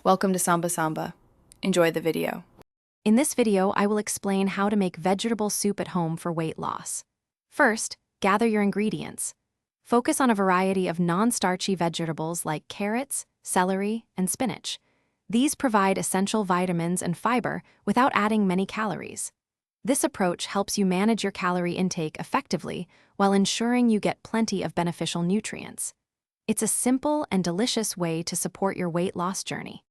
Welcome to Samba Samba. Enjoy the video. In this video, I will explain how to make vegetable soup at home for weight loss. First, gather your ingredients. Focus on a variety of non-starchy vegetables like carrots, celery, and spinach. These provide essential vitamins and fiber without adding many calories. This approach helps you manage your calorie intake effectively while ensuring you get plenty of beneficial nutrients. It's a simple and delicious way to support your weight loss journey.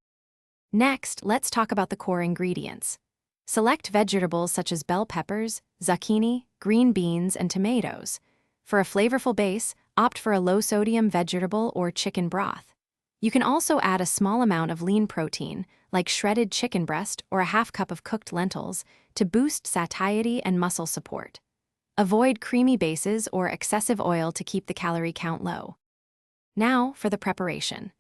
Next, let's talk about the core ingredients. Select vegetables such as bell peppers, zucchini, green beans, and tomatoes. For a flavorful base, opt for a low-sodium vegetable or chicken broth. You can also add a small amount of lean protein, like shredded chicken breast or a half cup of cooked lentils, to boost satiety and muscle support. Avoid creamy bases or excessive oil to keep the calorie count low. Now for the preparation.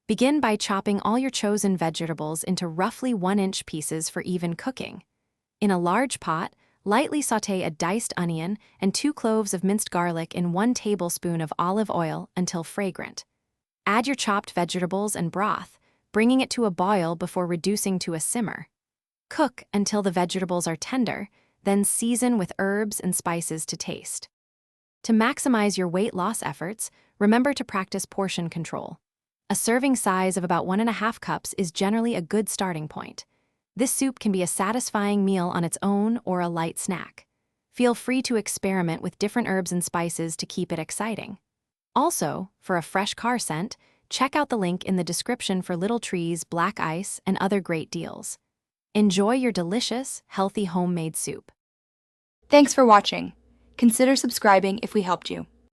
Begin by chopping all your chosen vegetables into roughly 1-inch pieces for even cooking. In a large pot, lightly sauté a diced onion and 2 cloves of minced garlic in 1 tablespoon of olive oil until fragrant. Add your chopped vegetables and broth, bringing it to a boil before reducing to a simmer. Cook until the vegetables are tender, then season with herbs and spices to taste. To maximize your weight loss efforts, remember to practice portion control. A serving size of about 1.5 cups is generally a good starting point. This soup can be a satisfying meal on its own or a light snack. Feel free to experiment with different herbs and spices to keep it exciting. Also, for a fresh car scent, check out the link in the description for Little Tree's black ice and other great deals. Enjoy your delicious, healthy homemade soup. Thanks for watching. Consider subscribing if we helped you.